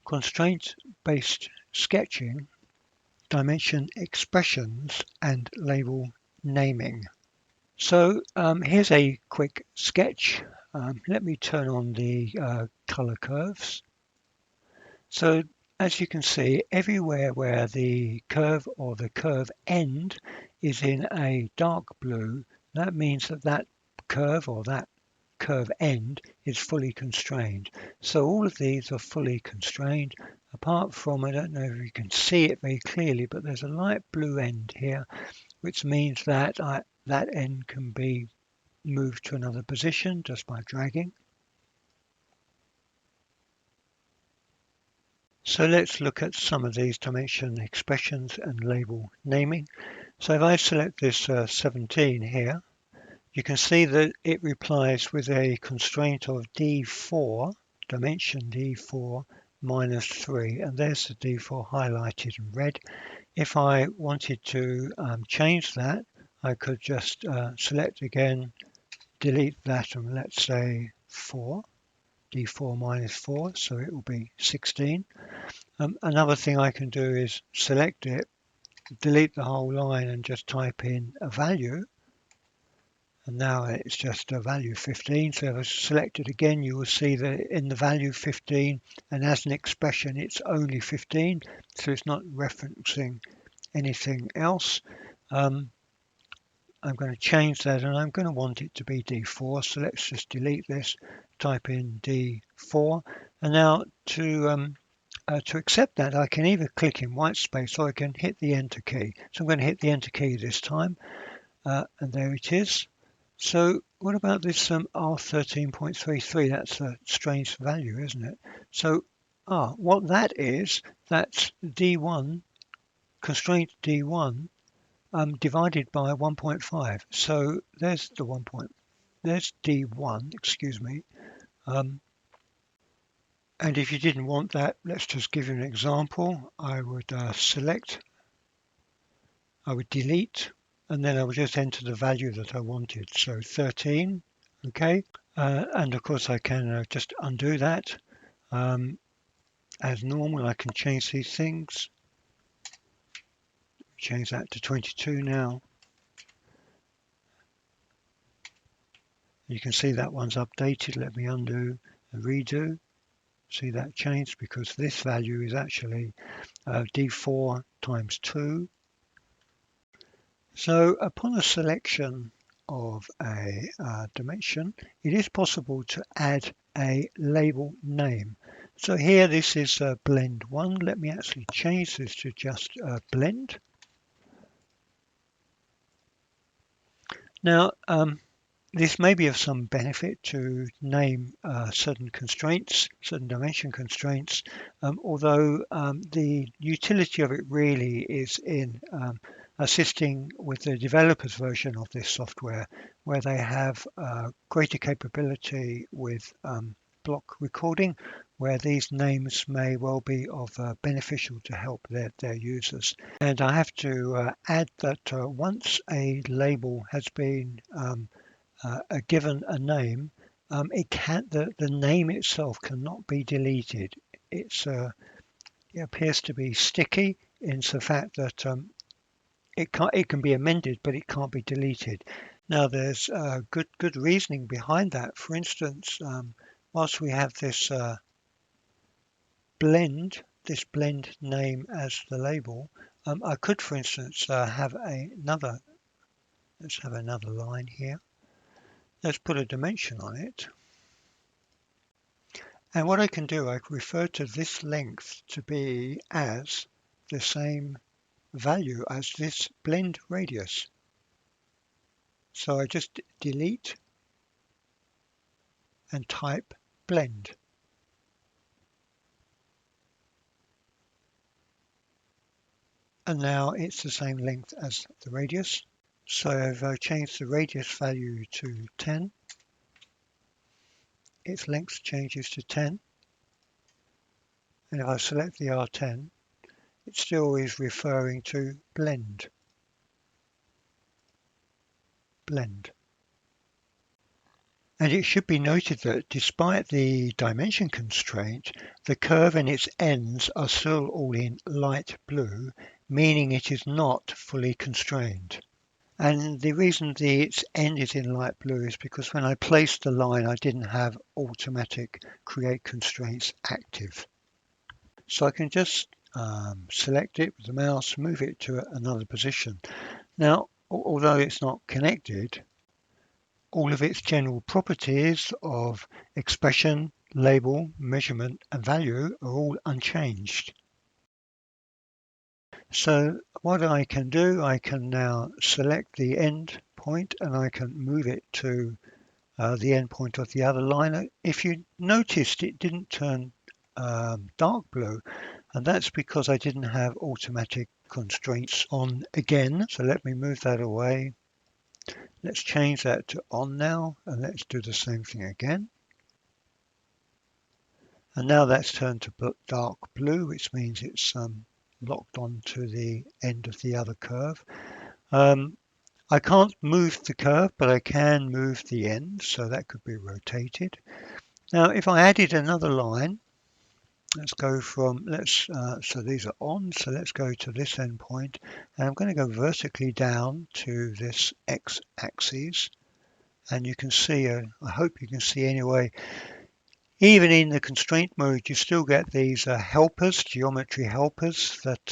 constraint-based sketching, dimension expressions, and label naming. So here's a quick sketch. Let me turn on the color curves. So as you can see, everywhere where the curve or the curve end is in a dark blue, that means that that curve or that curve end is fully constrained. So all of these are fully constrained, apart from, I don't know if you can see it very clearly, but there's a light blue end here, which means that that end can be moved to another position just by dragging. So let's look at some of these dimension expressions and label naming. So if I select this 17 here, you can see that it replies with a constraint of D4, dimension D4 minus 3, and there's the D4 highlighted in red. If I wanted to change that, I could just select again, delete that, and let's say 4, D4 minus 4, so it will be 16. Another thing I can do is select it, delete the whole line and just type in a value. And now it's just a value 15. So if I select it again, you will see that in the value 15, and as an expression, it's only 15. So it's not referencing anything else. I'm going to change that, and I'm going to want it to be D4. So let's just delete this, type in D4. And now to accept that, I can either click in white space or I can hit the enter key. So I'm going to hit the enter key this time, and there it is. So what about this R13.33? That's a strange value, isn't it? So what that is, that's D1, constraint D1 divided by 1.5. So there's the there's D1, excuse me. And if you didn't want that, let's just give you an example. I would select, I would delete, and then I would just enter the value that I wanted. So 13, okay. And of course I can just undo that. As normal, I can change these things. Change that to 22 now. You can see that one's updated. Let me undo and redo. See that changed because this value is actually D4 times 2. So upon a selection of a dimension, it is possible to add a label name. So here this is blend 1. Let me actually change this to just blend. Now this may be of some benefit to name certain constraints, certain dimension constraints, although the utility of it really is in assisting with the developers version of this software, where they have greater capability with block recording, where these names may well be of beneficial to help their users. And I have to add that once a label has been given a name, the name itself cannot be deleted. It appears to be sticky in the fact that it can be amended, but it can't be deleted. Now there's good reasoning behind that. For instance, whilst we have this blend name as the label, I could, for instance, have another. Let's have another line here. Let's put a dimension on it. And what I can do, I can refer to this length to be as the same value as this blend radius. So I just delete and type blend. And now it's the same length as the radius. So if I change the radius value to 10, its length changes to 10. And if I select the R10, it still is referring to blend. Blend. And it should be noted that despite the dimension constraint, the curve and its ends are still all in light blue, meaning it is not fully constrained. And the reason its end is in light blue is because when I placed the line, I didn't have automatic create constraints active. So I can just select it with the mouse, move it to another position. Now, although it's not connected, all of its general properties of expression, label, measurement, and value are all unchanged. So what I can do, I can now select the end point and I can move it to the end point of the other line. If you noticed, it didn't turn dark blue, and that's because I didn't have automatic constraints on again. So let me move that away. Let's change that to on now, and let's do the same thing again. And now that's turned to dark blue, which means it's locked onto the end of the other curve. I can't move the curve, but I can move the end, so that could be rotated. Now, if I added another line, let's go from, so these are on, so let's go to this endpoint, and I'm going to go vertically down to this x-axis, and you can see, I hope you can see anyway, even in the constraint mode, you still get these helpers, geometry helpers that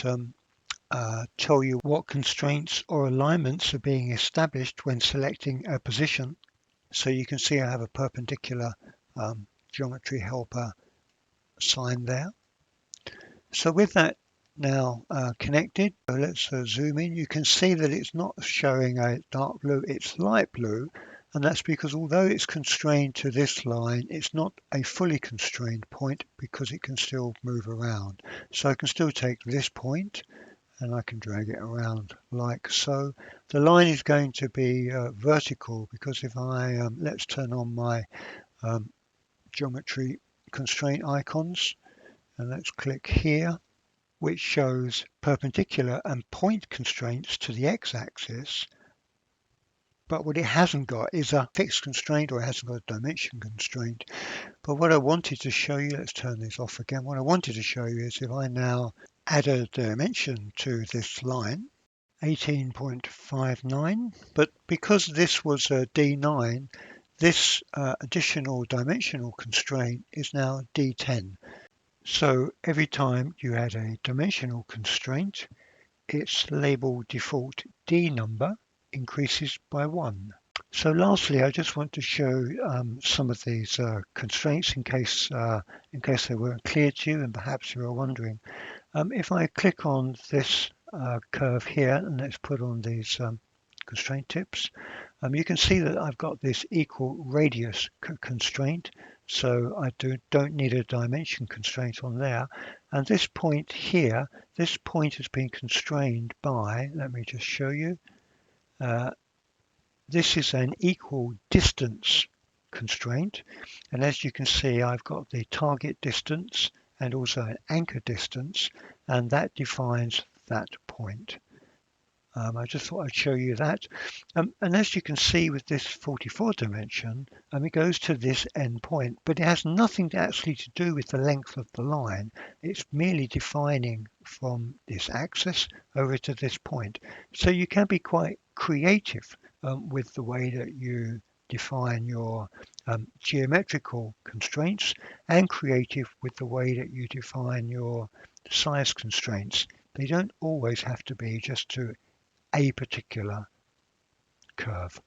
tell you what constraints or alignments are being established when selecting a position. So you can see I have a perpendicular geometry helper sign there. So with that now connected, so let's zoom in. You can see that it's not showing a dark blue, it's light blue. And that's because although it's constrained to this line, it's not a fully constrained point because it can still move around. So I can still take this point and I can drag it around like so. The line is going to be vertical because if I, let's turn on my geometry constraint icons and let's click here, which shows perpendicular and point constraints to the x-axis. But what it hasn't got is a fixed constraint, or it hasn't got a dimension constraint. But what I wanted to show you, let's turn this off again. What I wanted to show you is if I now add a dimension to this line, 18.59, but because this was a D9, this additional dimensional constraint is now D10. So every time you add a dimensional constraint, its label default D number increases by 1. So lastly, I just want to show some of these constraints in case they weren't clear to you and perhaps you were wondering. If I click on this curve here and let's put on these constraint tips, you can see that I've got this equal radius constraint, so I don't need a dimension constraint on there. And this point here, this point has been constrained by, let me just show you, this is an equal distance constraint, and as you can see I've got the target distance and also an anchor distance, and that defines that point. I just thought I'd show you that. And as you can see with this 44 dimension, it goes to this end point, but it has nothing actually to do with the length of the line. It's merely defining from this axis over to this point. So you can be quite creative with the way that you define your geometrical constraints, and creative with the way that you define your size constraints. They don't always have to be just to a particular curve.